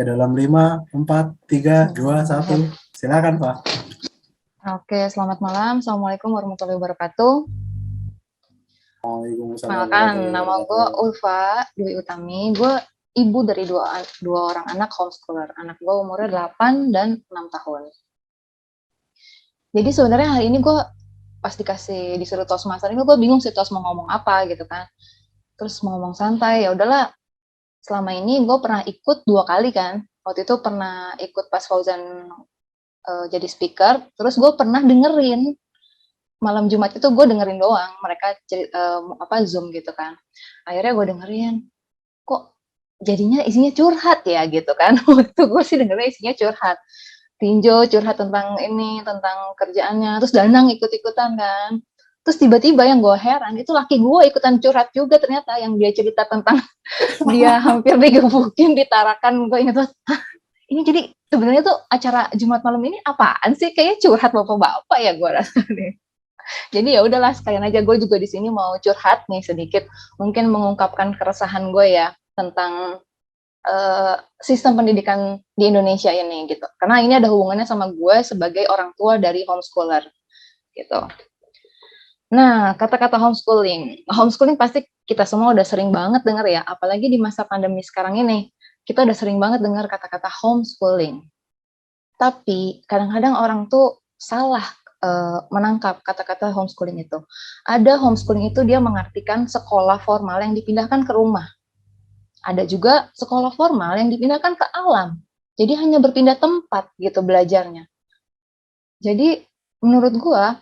dalam 5, 4, 3, 2, 1. Silakan, Pak. Oke, selamat malam. Assalamualaikum warahmatullahi wabarakatuh. Waalaikumsalam Kenalkan, warahmatullahi nama gue wabarakatuh. Ulfa Dwi Utami. Gue ibu dari dua orang anak homeschooler. Anak gue umurnya 8 dan 6 tahun. Jadi sebenarnya hari ini gue pas disuruh tos master ini, gue bingung sih tos mau ngomong apa gitu kan. Terus mau ngomong santai, ya udahlah. Selama ini gue pernah ikut 2 kali kan. Waktu itu pernah ikut pas Fauzan jadi speaker. Terus gue pernah dengerin malam Jumat itu, gue dengerin doang mereka Zoom gitu kan. Akhirnya gue dengerin, kok jadinya isinya curhat ya gitu kan. Waktu gue sih dengernya isinya curhat, Tinjo curhat tentang ini, tentang kerjaannya, terus Danang ikut-ikutan kan. Terus tiba-tiba yang gue heran itu laki gue ikutan curhat juga ternyata, yang dia cerita tentang dia hampir digebukin di Tarakan. Gue inget banget, ini jadi sebenarnya tuh acara Jumat malam ini apaan sih? Kayaknya curhat bapak-bapak ya gue rasa nih. Jadi ya udahlah, sekalian aja gue juga di sini mau curhat nih sedikit, mungkin mengungkapkan keresahan gue ya tentang sistem pendidikan di Indonesia ini gitu. Karena ini ada hubungannya sama gue sebagai orang tua dari homeschooler gitu. Nah, kata-kata homeschooling pasti kita semua udah sering banget dengar ya, apalagi di masa pandemi sekarang ini. Kita udah sering banget dengar kata-kata homeschooling. Tapi kadang-kadang orang tuh salah menangkap kata-kata homeschooling itu. Ada homeschooling itu dia mengartikan sekolah formal yang dipindahkan ke rumah. Ada juga sekolah formal yang dipindahkan ke alam. Jadi hanya berpindah tempat gitu belajarnya. Jadi menurut gua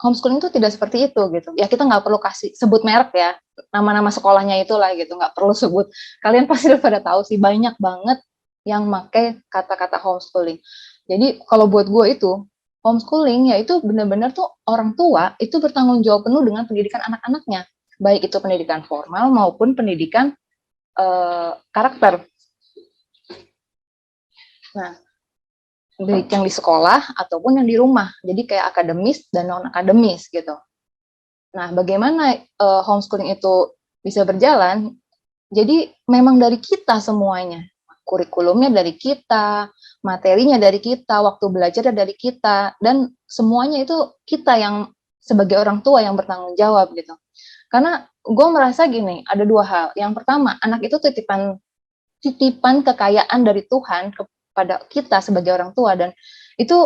homeschooling itu tidak seperti itu gitu. Ya kita nggak perlu kasih sebut merek ya, nama-nama sekolahnya itulah gitu, nggak perlu sebut. Kalian pasti udah pada tahu sih, banyak banget yang pakai kata-kata homeschooling. Jadi kalau buat gue itu homeschooling ya itu benar-benar tuh orang tua itu bertanggung jawab penuh dengan pendidikan anak-anaknya, baik itu pendidikan formal maupun pendidikan karakter. Nah, baik yang di sekolah ataupun yang di rumah. Jadi kayak akademis dan non akademis gitu. Nah, bagaimana homeschooling itu bisa berjalan? Jadi memang dari kita semuanya. Kurikulumnya dari kita, materinya dari kita, waktu belajarnya dari kita, dan semuanya itu kita yang sebagai orang tua yang bertanggung jawab gitu. Karena gue merasa gini, ada 2 hal. Yang pertama, anak itu titipan kekayaan dari Tuhan kepada kita sebagai orang tua, dan itu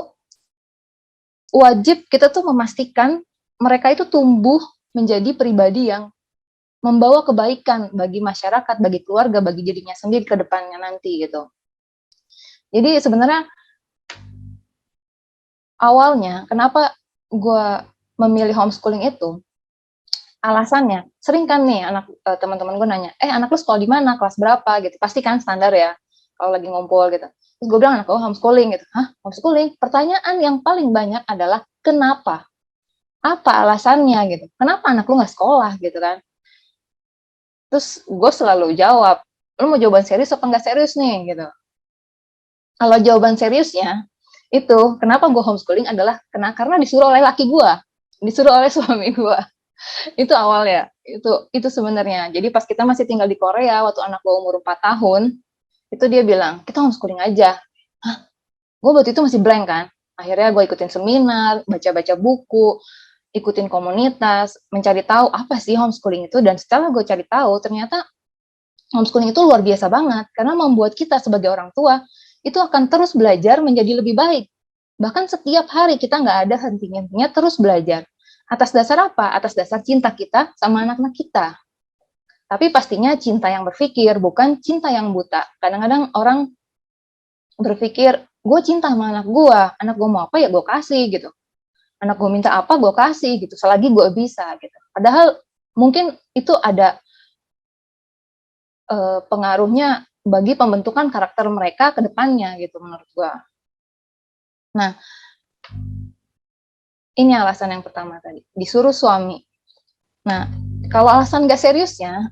wajib kita tuh memastikan mereka itu tumbuh menjadi pribadi yang membawa kebaikan bagi masyarakat, bagi keluarga, bagi dirinya sendiri ke depannya nanti gitu. Jadi sebenarnya awalnya kenapa gue memilih homeschooling itu, alasannya sering kan nih teman-teman gue nanya, anak lu sekolah di mana, kelas berapa gitu, pasti kan standar ya kalau lagi ngumpul gitu. Terus gue bilang, anak gue homeschooling gitu. Hah, homeschooling? Pertanyaan yang paling banyak adalah kenapa? Apa alasannya gitu? Kenapa anak lu nggak sekolah gitu kan? Terus gue selalu jawab, lu mau jawaban serius apa nggak serius nih gitu. Kalau jawaban seriusnya itu, kenapa gue homeschooling adalah karena disuruh oleh laki gue, disuruh oleh suami gue. Itu awalnya, itu sebenarnya. Jadi pas kita masih tinggal di Korea, waktu anak gue umur 4 tahun, itu dia bilang, kita homeschooling aja. Hah? Gue waktu itu masih blank kan. Akhirnya gue ikutin seminar, baca-baca buku, ikutin komunitas, mencari tahu apa sih homeschooling itu, dan setelah gue cari tahu, ternyata homeschooling itu luar biasa banget, karena membuat kita sebagai orang tua, itu akan terus belajar menjadi lebih baik. Bahkan setiap hari kita nggak ada henti-hentinya terus belajar. Atas dasar apa? Atas dasar cinta kita sama anak-anak kita. Tapi pastinya cinta yang berpikir, bukan cinta yang buta. Kadang-kadang orang berpikir, gue cinta sama anak gue mau apa ya gue kasih gitu. Anak gue minta apa gue kasih gitu, selagi gue bisa gitu. Padahal mungkin itu ada pengaruhnya bagi pembentukan karakter mereka ke depannya gitu menurut gue. Nah, ini alasan yang pertama tadi, disuruh suami. Nah, kalau alasan gak seriusnya,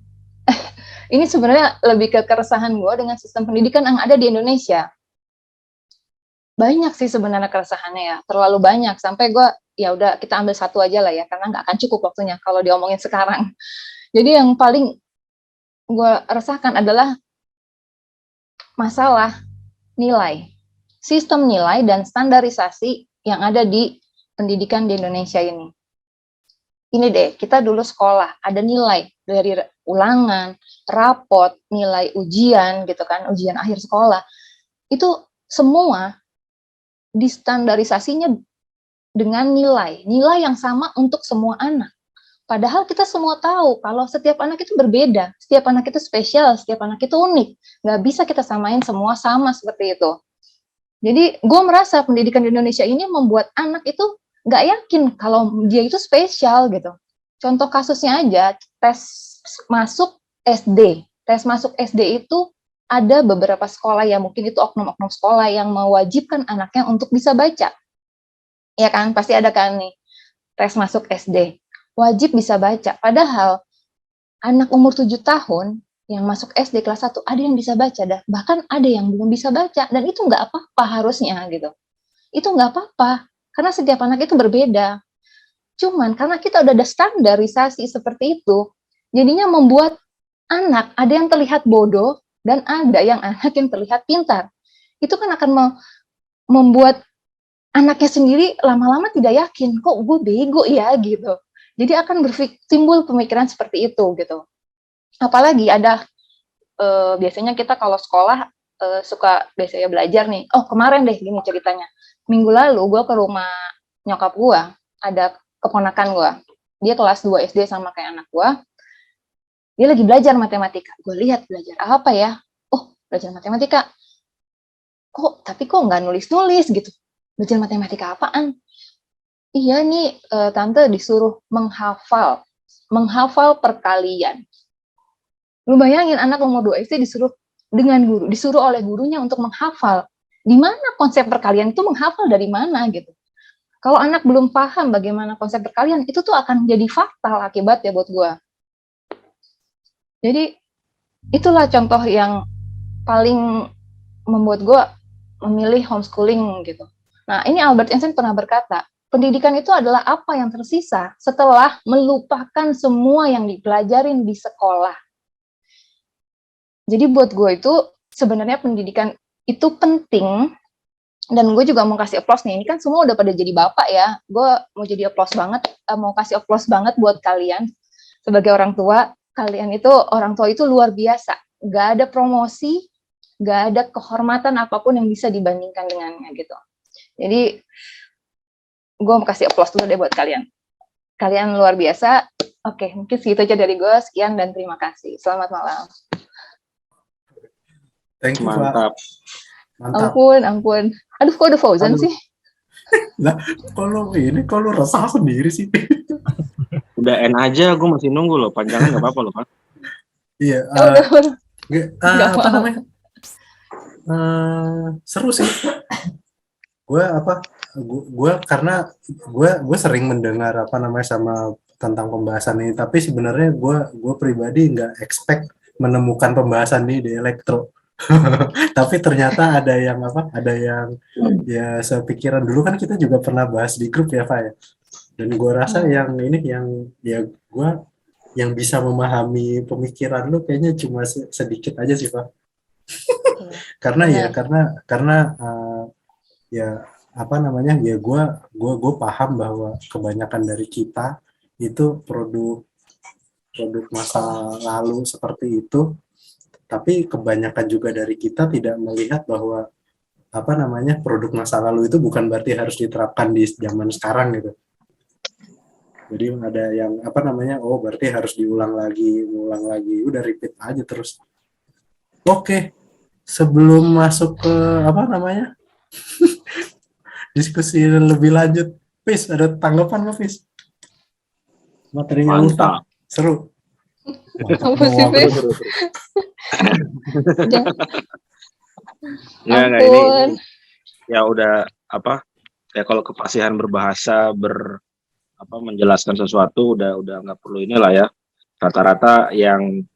ini sebenarnya lebih ke keresahan gue dengan sistem pendidikan yang ada di Indonesia. Banyak sih sebenarnya keresahannya ya, terlalu banyak, sampai gue, ya udah kita ambil satu aja lah ya, karena nggak akan cukup waktunya kalau diomongin sekarang. Jadi yang paling gue resahkan adalah masalah nilai, sistem nilai dan standarisasi yang ada di pendidikan di Indonesia ini. Ini deh, kita dulu sekolah, ada nilai dari ulangan, rapot, nilai ujian gitu kan, ujian akhir sekolah. Itu semua distandarisasinya dengan nilai yang sama untuk semua anak. Padahal kita semua tahu kalau setiap anak itu berbeda, setiap anak itu spesial, setiap anak itu unik. Nggak bisa kita samain semua sama seperti itu. Jadi gue merasa pendidikan di Indonesia ini membuat anak itu nggak yakin kalau dia itu spesial gitu. Contoh kasusnya aja, tes masuk SD. Tes masuk SD itu ada beberapa sekolah ya, mungkin itu oknum-oknum sekolah yang mewajibkan anaknya untuk bisa baca. Ya kan, pasti ada kan nih, tes masuk SD. Wajib bisa baca. Padahal anak umur 7 tahun yang masuk SD kelas 1 ada yang bisa baca dah. Bahkan ada yang belum bisa baca dan itu nggak apa-apa harusnya gitu. Itu nggak apa-apa karena setiap anak itu berbeda. Cuman karena kita udah ada standarisasi seperti itu, jadinya membuat anak ada yang terlihat bodoh dan ada yang anak yang terlihat pintar. Itu kan akan membuat anaknya sendiri lama-lama tidak yakin, kok gue bego ya gitu. Jadi akan timbul pemikiran seperti itu gitu. Apalagi ada biasanya kita kalau sekolah suka biasanya belajar nih. Oh kemarin deh gini ceritanya. Minggu lalu gue ke rumah nyokap gue, ada keponakan gue. Dia kelas 2 SD sama kayak anak gue. Dia lagi belajar matematika. Gue lihat belajar apa ya? Oh belajar matematika. Tapi kok nggak nulis-nulis gitu. Belajar matematika apaan? Iya nih, tante disuruh menghafal perkalian. Lu bayangin anak umur 2 SD disuruh oleh gurunya untuk menghafal. Di mana konsep perkalian itu menghafal dari mana gitu. Kalau anak belum paham bagaimana konsep perkalian, itu tuh akan jadi fatal akibatnya buat gue. Jadi, itulah contoh yang paling membuat gue memilih homeschooling gitu. Nah, ini Albert Einstein pernah berkata, pendidikan itu adalah apa yang tersisa setelah melupakan semua yang dipelajarin di sekolah. Jadi buat gue itu sebenarnya pendidikan itu penting, dan gue juga mau kasih applause nih. Ini kan semua udah pada jadi bapak ya. Gue mau jadi applause banget, mau kasih applause banget buat kalian sebagai orang tua. Kalian itu orang tua itu luar biasa. Gak ada promosi, gak ada kehormatan apapun yang bisa dibandingkan dengannya gitu. Jadi gue mau kasih applause dulu deh buat kalian. Kalian luar biasa. Oke, mungkin segitu aja dari gue. Sekian dan terima kasih. Selamat malam. Thank you, Mantap. Pak. Mantap. Ampun. Aduh, kok ada Fauzan sih? Lah, kalau resah sendiri sih. Udah end aja, gue masih nunggu loh. Panjangan nggak apa-apa loh, Pak. Iya. Apa namanya? Seru sih. Karena gue sering mendengar sama tentang pembahasan ini, tapi sebenarnya gue pribadi nggak expect menemukan pembahasan ini di elektro. Tapi ternyata ada yang ya sepikiran. Dulu kan kita juga pernah bahas di grup ya Pak ya. Dan gue rasa yang gue yang bisa memahami pemikiran lu kayaknya cuma sedikit aja sih Pak. Karena gue paham bahwa kebanyakan dari kita itu produk masa lalu seperti itu. Tapi kebanyakan juga dari kita tidak melihat bahwa produk masa lalu itu bukan berarti harus diterapkan di zaman sekarang gitu. Jadi ada yang berarti harus diulang lagi, udah repeat aja terus. Oke, sebelum masuk ke diskusi lebih lanjut, Fis, ada tanggapan nggak Fis? Materinya Mantap. Seru. Nggak, ini ya udah ya kalau kefasihan berbahasa menjelaskan sesuatu udah nggak perlu inilah ya. Rata-rata yang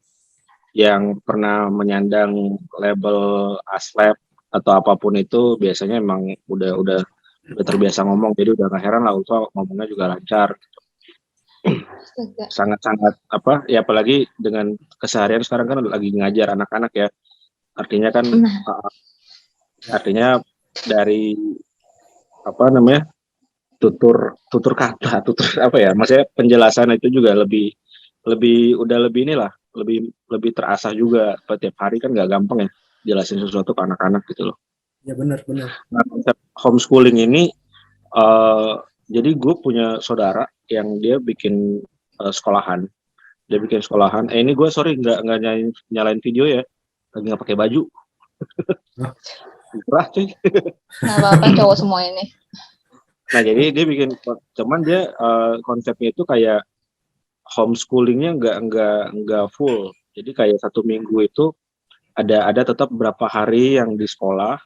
pernah menyandang label aslep atau apapun itu biasanya emang udah terbiasa ngomong, jadi udah nggak heran lah ngomongnya juga lancar. Sangat-sangat ya apalagi dengan keseharian sekarang kan lagi ngajar anak-anak ya. Artinya kan Nah, artinya dari apa namanya tutur tutur kata tutur apa ya maksudnya penjelasan itu juga lebih lebih udah lebih inilah lebih lebih terasah juga tiap hari kan nggak gampang ya jelasin sesuatu ke anak-anak gitu loh. Ya benar-benar. Nah, konsep homeschooling ini eh jadi gue punya saudara yang dia bikin sekolahan. Dia bikin sekolahan. Ini gue sorry nggak nyalain video ya. Lagi nggak pakai baju. Hah? Gerah cuy. nggak apa-apa cowok semua ini. Nah jadi dia bikin, cuman dia konsepnya itu kayak homeschoolingnya nggak full. Jadi kayak 1 minggu itu ada tetap berapa hari yang di sekolah,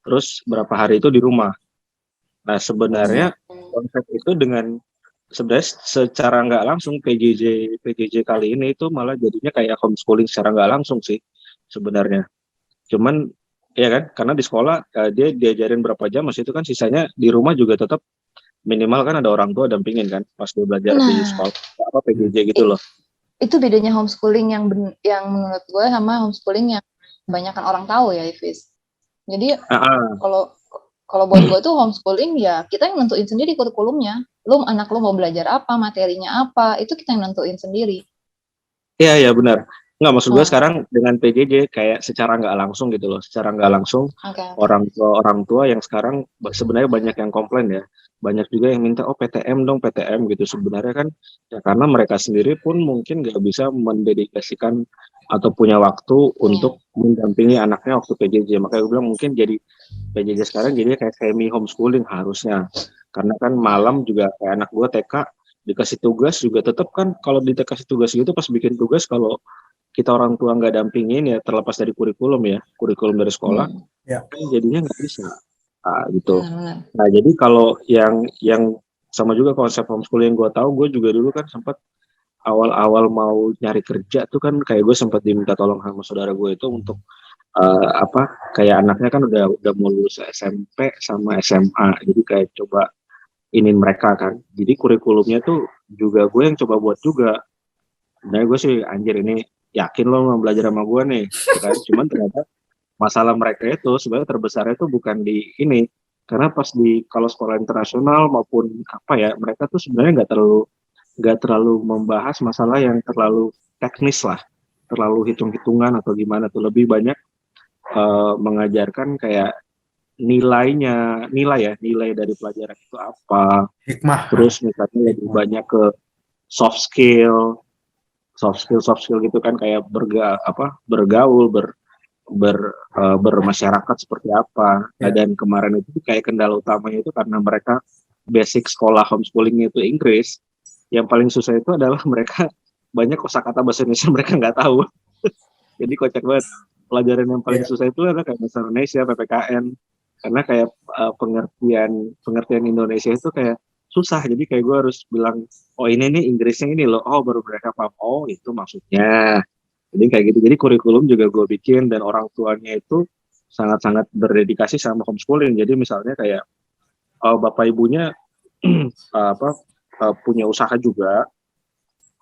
terus berapa hari itu di rumah. Nah sebenarnya konsep itu dengan sebenarnya secara nggak langsung PJJ kali ini itu malah jadinya kayak homeschooling secara nggak langsung sih sebenarnya. Cuman ya kan karena di sekolah dia diajarin berapa jam, masih itu kan sisanya di rumah juga tetap minimal kan ada orang tua dampingin kan pas dia belajar di Nah, sekolah apa PJJ gitu loh. itu bedanya homeschooling yang menurut gue sama homeschooling yang kebanyakan orang tahu ya, Ivis. Jadi Ah, kalau kalau buat gue tuh homeschooling ya kita yang nentuin sendiri kurikulumnya. Anak lu mau belajar apa, materinya apa, itu kita yang nentuin sendiri. iya iya benar. Nggak maksud gue Oh, sekarang dengan PJJ kayak secara nggak langsung gitu loh, secara nggak langsung oke. orang tua yang sekarang sebenarnya banyak yang komplain ya, banyak juga yang minta oh PTM dong PTM gitu sebenarnya kan ya karena mereka sendiri pun mungkin nggak bisa mendedikasikan atau punya waktu Iya. untuk mendampingi anaknya waktu PJJ, makanya gue bilang mungkin jadi PJJ sekarang jadi kayak semi homeschooling harusnya karena kan malam juga kayak anak gue TK dikasih tugas juga tetap kan kalau dikasih tugas gitu pas bikin tugas kalau kita orang tua nggak dampingin ya terlepas dari kurikulum dari sekolah Ya. kan jadinya nggak bisa gitu. Benar-benar. Nah jadi kalau yang sama juga konsep homeschooling yang gue tahu, gue juga dulu kan sempat awal-awal mau nyari kerja tuh kan kayak gue sempat diminta tolong sama saudara gue itu untuk apa kayak anaknya kan udah mau lulus SMP sama SMA jadi kayak coba ini mereka kan jadi kurikulumnya tuh juga gue yang coba buat juga. Nah gue sih anjir ini yakin lo mau belajar sama gue nih gitu kan cuman ternyata masalah mereka itu sebenarnya terbesarnya itu bukan di ini karena pas di kalau sekolah internasional maupun apa ya mereka tuh sebenarnya nggak terlalu membahas masalah yang terlalu teknis lah terlalu hitung-hitungan atau gimana tuh lebih banyak mengajarkan kayak nilai dari pelajaran itu apa Hikmah. terus misalnya lebih Hikmah. banyak ke soft skill soft skill gitu kan kayak bergaul bermasyarakat seperti apa. Nah, Ya. dan kemarin itu kayak kendala utamanya itu karena mereka basic sekolah homeschoolingnya itu Inggris, yang paling susah itu adalah mereka banyak kosakata bahasa Indonesia mereka nggak tahu. Jadi kocak banget. Pelajaran yang paling Ya. susah itu adalah kayak bahasa Indonesia, PPKN. Karena kayak pengertian Indonesia itu kayak susah. Jadi kayak gue harus bilang, oh ini nih Inggrisnya ini loh. Oh baru mereka paham. Oh itu maksudnya. Jadi kayak gitu. Jadi kurikulum juga gue bikin dan orang tuanya itu sangat-sangat berdedikasi sama homeschooling. Jadi misalnya kayak bapak ibunya punya usaha juga,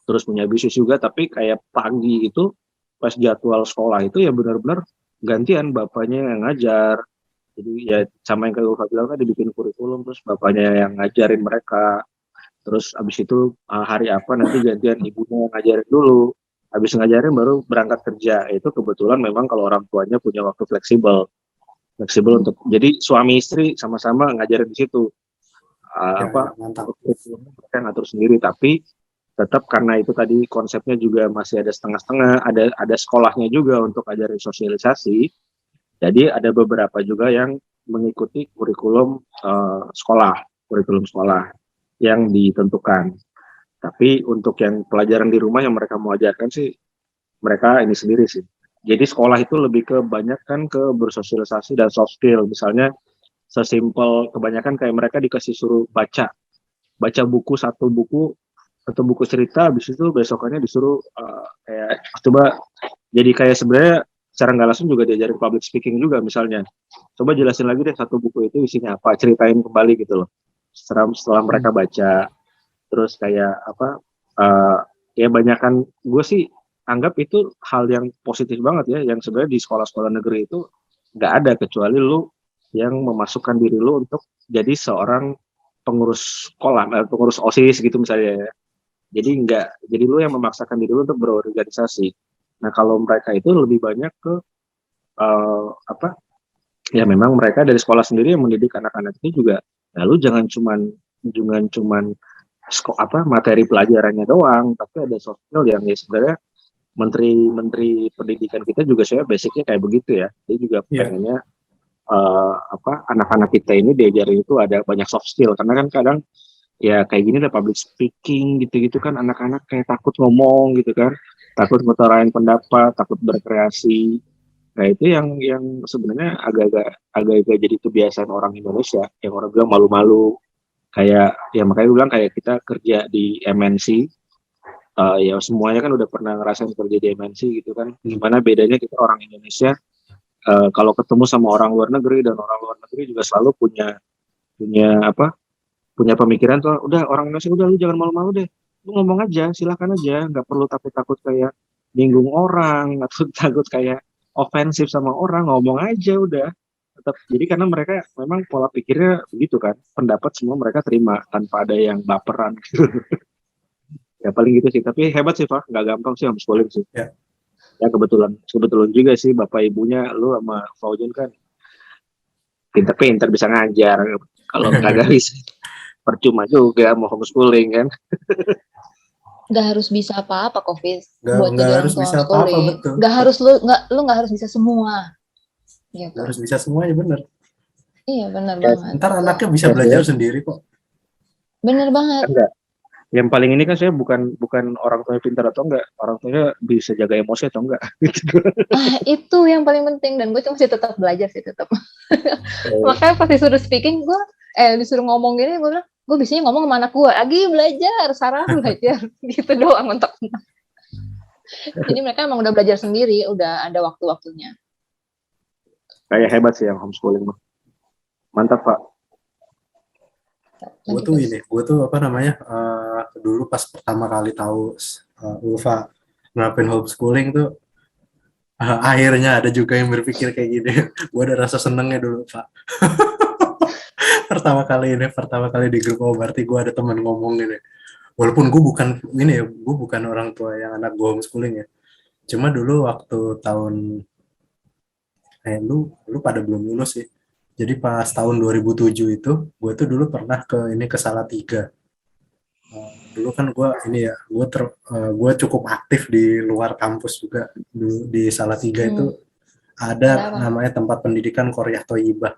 terus punya bisnis juga, tapi kayak pagi itu pas jadwal sekolah itu ya benar-benar gantian bapaknya yang ngajar. Jadi ya sama yang kayak gue bilang kan dibikin kurikulum terus bapaknya yang ngajarin mereka. Terus abis itu hari apa nanti gantian ibunya yang ngajarin dulu. Habis ngajarin baru berangkat kerja. Itu kebetulan memang kalau orang tuanya punya waktu fleksibel untuk jadi suami istri sama-sama ngajarin di situ. Ya, Apa mantap. mereka ngatur sendiri tapi tetap karena itu tadi konsepnya juga masih ada setengah-setengah, ada sekolahnya juga untuk ajarin sosialisasi. Jadi ada beberapa juga yang mengikuti kurikulum sekolah yang ditentukan. Tapi untuk yang pelajaran di rumah yang mereka mau ajarkan sih mereka ini sendiri sih. Jadi sekolah itu lebih ke banyak kan ke bersosialisasi dan soft skill. Misalnya sesimpel kebanyakan kayak mereka dikasih suruh baca buku satu buku cerita, habis itu besokannya disuruh kayak coba jadi kayak sebenarnya secara nggak langsung juga diajarin public speaking juga misalnya. Coba jelasin lagi deh satu buku itu isinya apa, ceritain kembali gitu loh. Setelah mereka baca, terus kayak apa? Uh, ya banyakan gue sih anggap itu hal yang positif banget ya, yang sebenarnya di sekolah-sekolah negeri itu nggak ada, kecuali lu yang memasukkan diri lu untuk jadi seorang pengurus sekolah, pengurus OSIS gitu misalnya ya. Jadi nggak, jadi lu yang memaksakan diri lu untuk berorganisasi. Nah kalau mereka itu lebih banyak ke apa? Ya memang mereka dari sekolah sendiri yang mendidik anak-anak itu juga. Lalu jangan cuman materi pelajarannya doang, tapi ada soft skill yang ya sebenarnya menteri pendidikan kita juga saya basicnya kayak begitu ya. Dia juga Iya, pengennya anak-anak kita ini diajarin itu ada banyak soft skill, karena kan kadang ya kayak gini lah public speaking gitu-gitu kan, anak-anak kayak takut ngomong gitu kan, takut ngutarain pendapat, takut berkreasi. Nah itu yang sebenarnya agak-agak jadi kebiasaan orang Indonesia, yang orang bilang malu-malu, kayak ya makanya gue bilang kayak kita kerja di MNC, ya semuanya kan udah pernah ngerasain kerja di MNC gitu kan, gimana bedanya kita orang Indonesia kalau ketemu sama orang luar negeri, dan orang luar negeri juga selalu punya punya apa punya pemikiran tuh, udah orang Indonesia udah lu jangan malu-malu deh, lu ngomong aja, silakan aja, nggak perlu takut-takut kayak nyinggung orang atau takut kayak ofensif sama orang, ngomong aja udah tetap. Jadi karena mereka memang pola pikirnya begitu kan, pendapat semua mereka terima tanpa ada yang baperan gitu. Ya paling gitu sih, tapi hebat sih Pak, nggak gampang sih homeschooling sih. ya. Ya kebetulan kebetulan juga sih bapak ibunya lu sama Fauzan kan pinter-pinter bisa ngajar. Kalau kagak bisa percuma juga mau homeschooling kan. Nggak harus bisa apa-apa kok, Fis, Nggak, buat nggak jadi orang harus tua bisa apa-apa, homeschooling. betul. Nggak harus lu nggak harus bisa semua, gitu. Nggak harus bisa semuanya, bener. Iya, benar Ya, banget. Ntar anaknya bisa ya belajar saya sendiri kok. Bener banget. kan enggak. Yang paling ini kan saya bukan bukan orang tuanya pintar atau enggak, orang tuanya bisa jaga emosi atau enggak. Gitu. Itu yang paling penting, dan gue tuh masih tetap belajar sih, tetap. Makanya pas disuruh speaking, disuruh ngomong gini, gue bilang, gue biasanya ngomong sama anak gue, lagi belajar, Sarah belajar, gitu doang untuk. Jadi mereka emang udah belajar sendiri, udah ada waktu-waktunya. Kayak hebat sih yang homeschooling mah. Mantap Pak. Gue tuh apa namanya, dulu pas pertama kali tahu Ulfa nerapin homeschooling tuh, akhirnya ada juga yang berpikir kayak gini. Gue ada rasa senengnya dulu, Pak. pertama kali di grup, oh berarti gue ada teman ngomong gini. Walaupun gue bukan ini ya, gue bukan orang tua yang anak gue homeschooling ya. Cuma dulu waktu tahun lu pada belum lulus sih. Jadi pas tahun 2007 itu, gue tuh dulu pernah ke Salatiga. Dulu kan gue ini ya, gue cukup aktif di luar kampus juga. Dulu di Salatiga itu ada Kenapa? namanya tempat pendidikan Qoryah Thoyibah.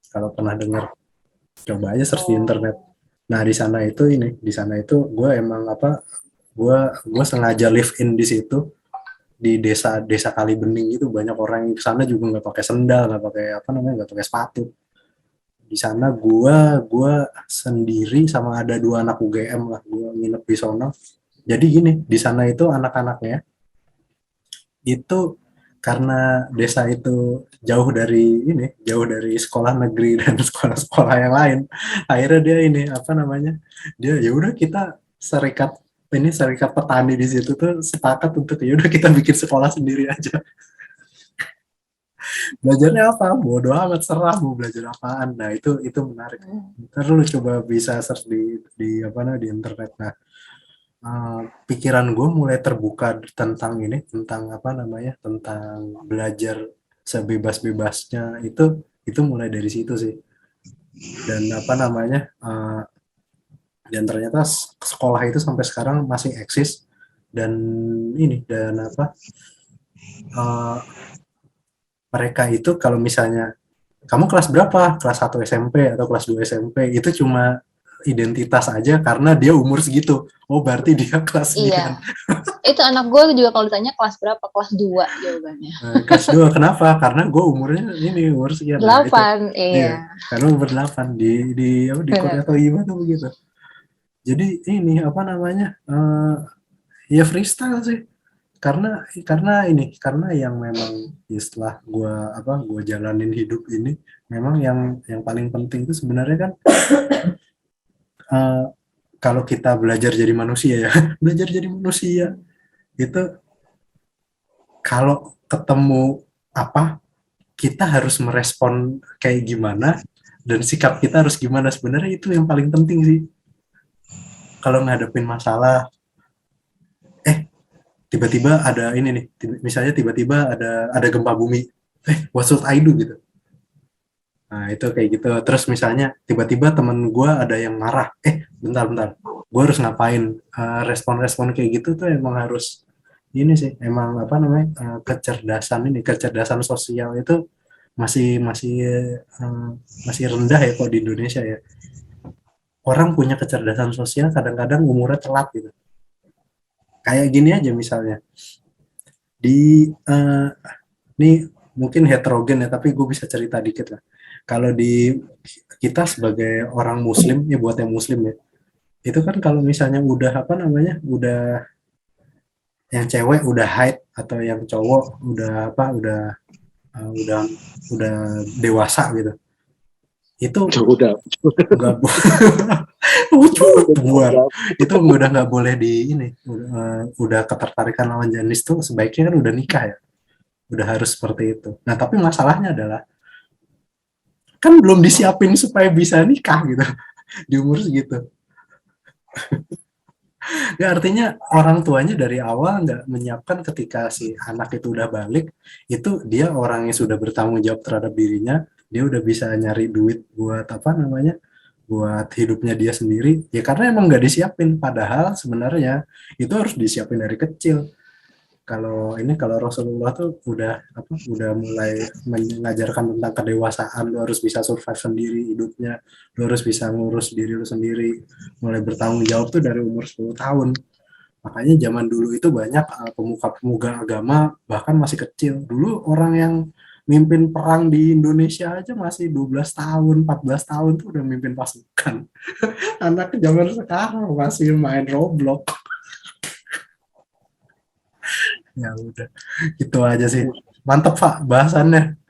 Kalau pernah dengar, coba aja search di internet. Nah di sana itu gue emang gue sengaja live in di situ, di desa Kali Bening itu banyak orang yang kesana juga nggak pakai sendal, nggak pakai apa namanya, nggak pakai sepatu. Di sana gue sendiri sama ada 2 anak UGM lah, gue nginep di sana. Jadi gini, di sana itu anak-anaknya itu, karena desa itu jauh dari sekolah negeri dan sekolah-sekolah yang lain, akhirnya dia ini apa namanya, dia ya udah kita serikat petani di situ tuh sepakat untuk ya udah kita bikin sekolah sendiri aja. Belajarnya apa? Bodoh amat, serah mau belajar apaan. Nah, itu menarik. Ntar lu coba bisa search di internet. Nah, pikiran gue mulai terbuka tentang apa namanya, tentang belajar sebebas-bebasnya itu mulai dari situ sih. Dan apa namanya, dan ternyata sekolah itu sampai sekarang masih eksis, dan mereka itu kalau misalnya kamu kelas berapa? Kelas 1 SMP atau kelas 2 SMP, itu cuma identitas aja karena dia umur segitu. Oh, berarti dia kelas 9. Iya. Itu anak gue juga kalau ditanya kelas berapa? Kelas 2 jawabannya. Kelas 2 kenapa? Karena gue umur sekian. 8, iya. Karena umur 8 di Korea atau gimana tuh begitu. Jadi ini apa namanya? Ya freestyle sih. Karena yang memang setelah gue jalanin hidup ini, memang yang paling penting itu sebenarnya kan, kalau kita belajar jadi manusia ya belajar jadi manusia itu kalau ketemu apa, kita harus merespon kayak gimana, dan sikap kita harus gimana. Sebenarnya itu yang paling penting sih. Kalau ngadepin masalah, tiba-tiba ada ini nih, misalnya tiba-tiba ada gempa bumi, what should I do gitu. Nah itu kayak gitu. Terus misalnya tiba-tiba temen gue ada yang marah, bentar, gue harus ngapain. Respon-respon kayak gitu tuh emang harus ini sih, emang apa namanya, kecerdasan sosial itu masih masih masih rendah ya kok di Indonesia ya. Orang punya kecerdasan sosial kadang-kadang umurnya telat gitu. Kayak gini aja misalnya, di ini mungkin heterogen ya, tapi gue bisa cerita dikit lah. Kalau di kita sebagai orang muslim, ya buat yang muslim ya, itu kan kalau misalnya udah apa namanya, udah yang cewek udah haid atau yang cowok udah apa, uh, udah udah dewasa gitu, itu Udah. nggak buat itu udah nggak boleh di ini, udah ketertarikan lawan jenis tuh sebaiknya kan udah nikah ya, udah harus seperti itu. Nah tapi masalahnya adalah kan belum disiapin supaya bisa nikah gitu di umur segitu. Ya artinya orang tuanya dari awal nggak menyiapkan ketika si anak itu udah balik, itu dia orang yang sudah bertanggung jawab terhadap dirinya, dia udah bisa nyari duit buat apa namanya, buat hidupnya dia sendiri. Ya karena emang nggak disiapin, padahal sebenarnya itu harus disiapin dari kecil. Kalau Rasulullah tuh udah mulai mengajarkan tentang kedewasaan. Lu harus bisa survive sendiri hidupnya, lu harus bisa ngurus diri lu sendiri, mulai bertanggung jawab tuh dari umur 10 tahun. Makanya zaman dulu itu banyak pemuka-pemuka agama bahkan masih kecil. Dulu orang yang mimpin perang di Indonesia aja masih 12 tahun, 14 tahun tuh udah mimpin pasukan. Anak zaman sekarang masih main Roblox. Ya udah, itu aja sih. Mantep Pak bahasannya.